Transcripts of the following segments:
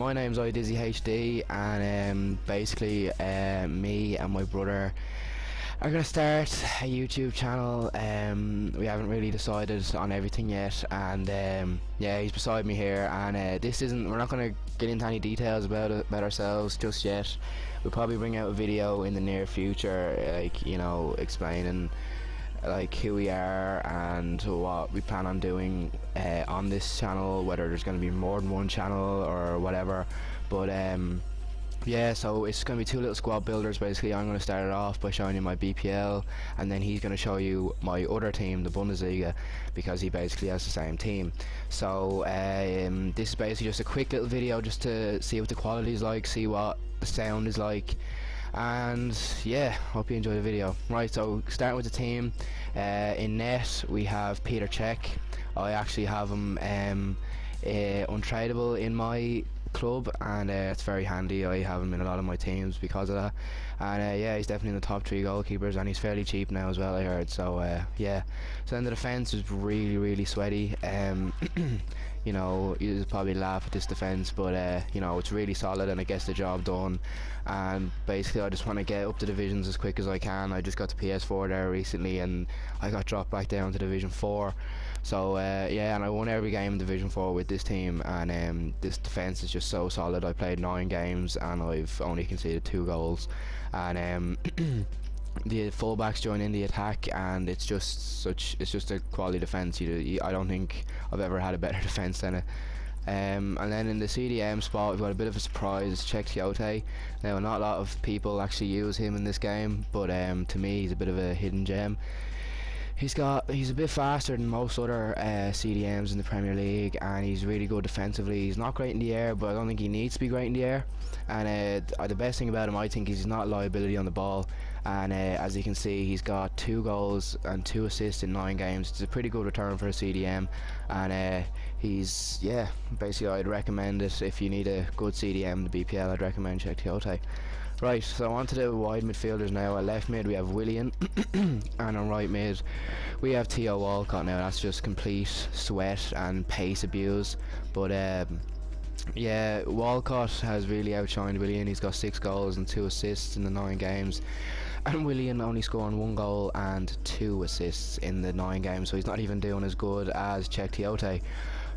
my name's iDizzyHD, and basically me and my brother are going to start a YouTube channel. We haven't really decided on everything yet, and yeah, he's beside me here, and we're not going to get into any details about ourselves just yet. We'll probably bring out a video in the near future, like, you know, explaining like who we are and what we plan on doing on this channel, whether there's going to be more than one channel or whatever. But yeah, so it's going to be two little squad builders. Basically, I'm going to start it off by showing you my BPL, and then he's going to show you my other team, the Bundesliga, because he basically has the same team. So this is basically just a quick little video just to see what the quality is like, see what the sound is like, and yeah, hope you enjoy the video. Right, so starting with the team, in net we have Peter Cech. I actually have him untradeable in my club, and it's very handy. I have him in a lot of my teams because of that, and yeah, he's definitely in the top 3 goalkeepers, and he's fairly cheap now as well, I heard. So yeah, so then the defence is really sweaty. You know, you'll probably laugh at this defence, but you know, it's really solid and it gets the job done. And basically I just want to get up to divisions as quick as I can. I just got to PS4 there recently, and I got dropped back down to Division 4. So yeah, and I won every game in Division 4 with this team, and this defence is just so solid. I played 9 games and I've only conceded 2 goals, and the fullbacks join in the attack, and it's just a quality defence. I don't think I've ever had a better defence than it. And then in the CDM spot, we've got a bit of a surprise, Cech. Now, not a lot of people actually use him in this game, but to me he's a bit of a hidden gem. He's a bit faster than most other CDMs in the Premier League, and he's really good defensively. He's not great in the air, but I don't think he needs to be great in the air. And the best thing about him, I think, is he's not a liability on the ball. And as you can see, he's got 2 goals and 2 assists in 9 games. It's a pretty good return for a CDM, and he's, yeah, basically I'd recommend it if you need a good CDM, the BPL. I'd recommend Cech. Right, so on to the wide midfielders now. At left mid we have Willian, and on right mid we have Theo Walcott. Now that's just complete sweat and pace abuse, but yeah, Walcott has really outshined Willian. He's got 6 goals and 2 assists in the 9 games, and Willian only scoring 1 goal and 2 assists in the 9 games, so he's not even doing as good as Cech.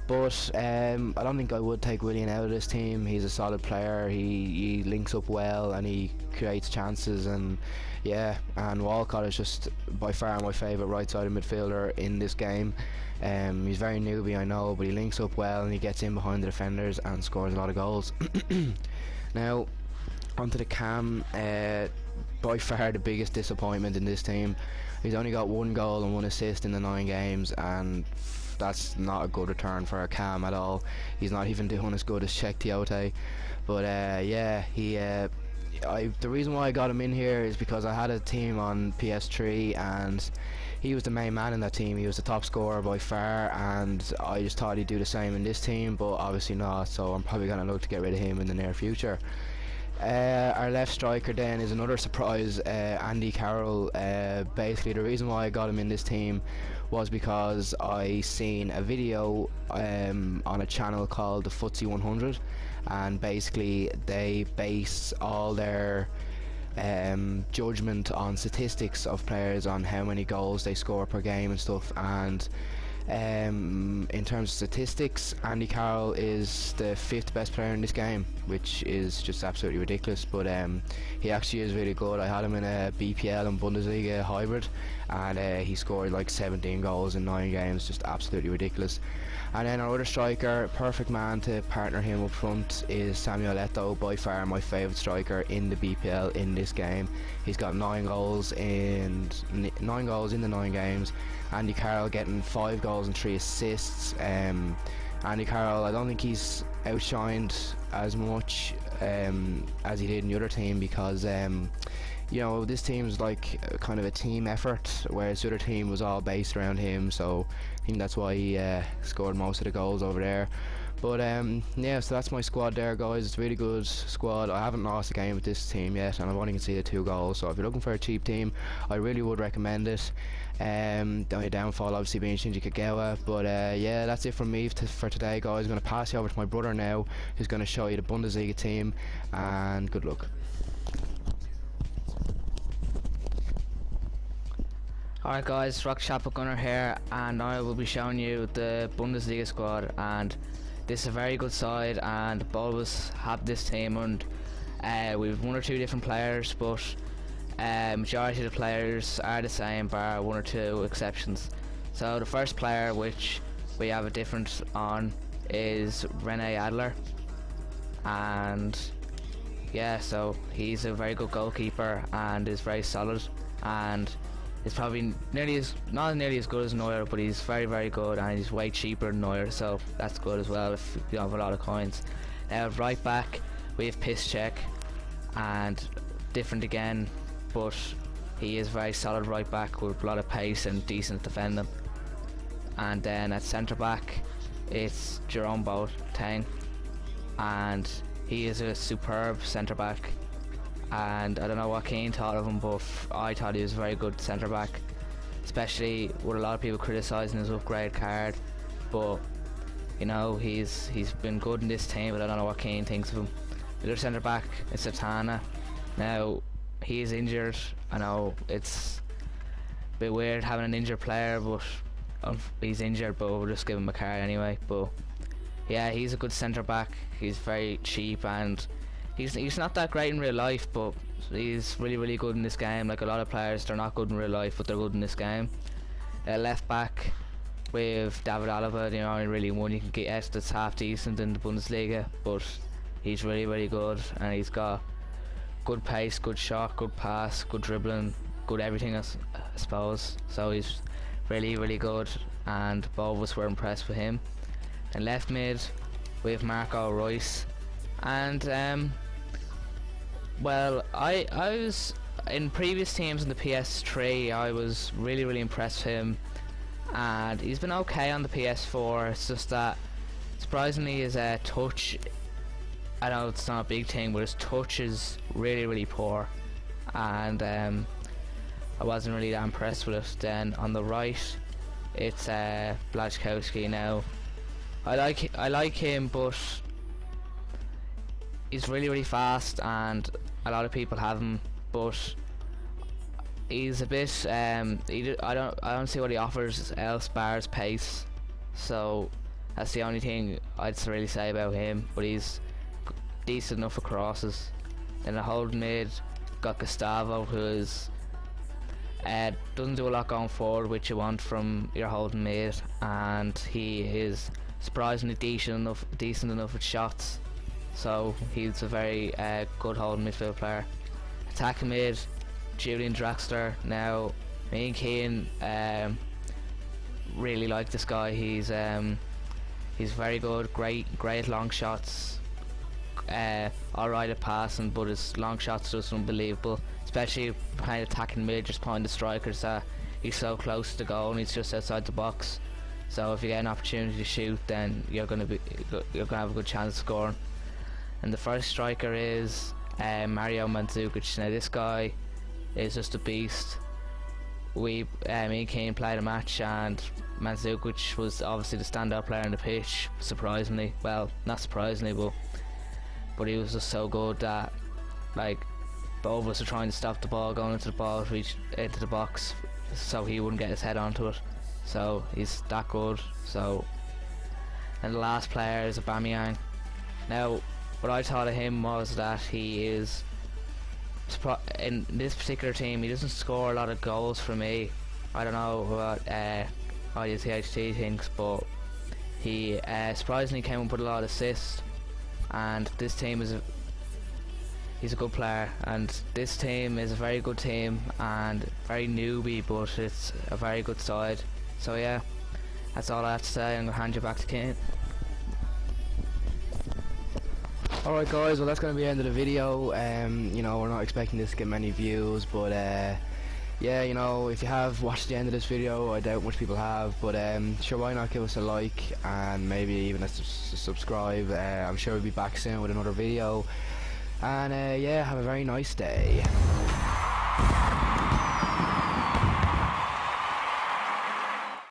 But I don't think I would take Willian out of this team. He's a solid player. He links up well and he creates chances, and yeah, and Walcott is just by far my favourite right-sided midfielder in this game. He's very newbie, I know, but he links up well and he gets in behind the defenders and scores a lot of goals. Now onto the cam, by far the biggest disappointment in this team. He's only got 1 goal and 1 assist in the 9 games, and that's not a good return for a cam at all. He's not even doing as good as Cech. But yeah, the reason why I got him in here is because I had a team on PS3 and he was the main man in that team. He was the top scorer by far, and I just thought he'd do the same in this team, but obviously not, so I'm probably going to look to get rid of him in the near future. Our left striker then is another surprise, Andy Carroll. Basically the reason why I got him in this team was because I seen a video on a channel called the Footsie 100, and basically they base all their judgment on statistics of players, on how many goals they score per game and stuff. And in terms of statistics, Andy Carroll is the 5th best player in this game, which is just absolutely ridiculous. But he actually is really good. I had him in a BPL and Bundesliga hybrid, and he scored like 17 goals in 9 games, just absolutely ridiculous. And then our other striker, perfect man to partner him up front, is Samuel Eto'o, by far my favourite striker in the BPL in this game. He's got 9 goals in the 9 games. Andy Carroll getting 5 goals and 3 assists. Andy Carroll, I don't think he's outshined as much as he did in the other team, because you know, this team's like kind of a team effort, whereas the other team was all based around him, so I think that's why he scored most of the goals over there. But yeah, so that's my squad there, guys. It's a really good squad. I haven't lost a game with this team yet, and I've only conceded 2 goals. So if you're looking for a cheap team, I really would recommend it. The only downfall obviously being Shinji Kagawa. But yeah, that's it from me for today, guys. I'm going to pass you over to my brother now, who's going to show you the Bundesliga team, and good luck. Alright guys, Rock Chapel Gunner here, and I will be showing you the Bundesliga squad. And this is a very good side, and always have this team, and we've 1 or 2 different players, but majority of the players are the same bar 1 or 2 exceptions. So the first player which we have a difference on is Rene Adler, and yeah, so he's a very good goalkeeper and is very solid, and he's probably not nearly as good as Neuer, but he's very, very good, and he's way cheaper than Neuer, so that's good as well if you have a lot of coins. Now right back we have Piszczek, and different again, but he is very solid right back with a lot of pace and decent defending. And then at centre back it's Jerome Boateng, and he is a superb centre back. And I don't know what Keane thought of him, but I thought he was a very good centre back, especially with a lot of people criticising his upgrade card. But you know, he's been good in this team, but I don't know what Keane thinks of him. The other centre back is Satana. Now he is injured. I know it's a bit weird having an injured player, but he's injured, but we'll just give him a card anyway. But yeah, he's a good centre back. He's very cheap, and he's not that great in real life, but he's really, really good in this game. Like a lot of players, they're not good in real life, but they're good in this game. Left back with David Alaba, you know, really one you can get that's half decent in the Bundesliga, but he's really, really good, and he's got good pace, good shot, good pass, good dribbling, good everything, I suppose. So he's really, really good, and both of us were impressed with him. And left mid we have Marco Reus, and well, I was in previous teams in the PS3. I was really, really impressed with him, and he's been okay on the PS4. It's just that surprisingly his touch, I know it's not a big thing, but his touch is really, really poor, and I wasn't really that impressed with it. Then on the right it's Blachkowski. Now I like him, but he's really, really fast, and a lot of people have him, but he's a bit I don't see what he offers else bars pace, so that's the only thing I'd really say about him. But he's decent enough for crosses. Then the holding mid got Gustavo, who is doesn't do a lot going forward, which you want from your holding mid, and he is surprisingly decent enough with shots. So he's a very good holding midfield player. Attacking mid, Julian Draxler. Now me and Keane really like this guy. He's very good, great long shots, alright at passing, but his long shots are just unbelievable, especially behind attacking mid, just behind the strikers. He's so close to the goal and he's just outside the box. So if you get an opportunity to shoot, then you're gonna have a good chance of scoring. And the first striker is Mario Mandzukic. Now this guy is just a beast. Me and Keane played a match, and Mandzukic was obviously the standout player on the pitch, surprisingly. Well, not surprisingly, but he was just so good that, like, both of us are trying to stop the ball going into the box, so he wouldn't get his head onto it. So he's that good. So, and the last player is Aubameyang. Now, what I thought of him was that he is, in this particular team, he doesn't score a lot of goals for me. I don't know what IDTHT thinks, but he surprisingly came up with a lot of assists, and this team he's a good player, and this team is a very good team and very newbie, but it's a very good side. So yeah, that's all I have to say. I'm going to hand you back to Keane. Alright guys, well that's going to be the end of the video. You know, we're not expecting this to get many views, but yeah, you know, if you have watched the end of this video, I doubt much people have, but sure, why not give us a like and maybe even a subscribe. I'm sure we'll be back soon with another video, and yeah, have a very nice day.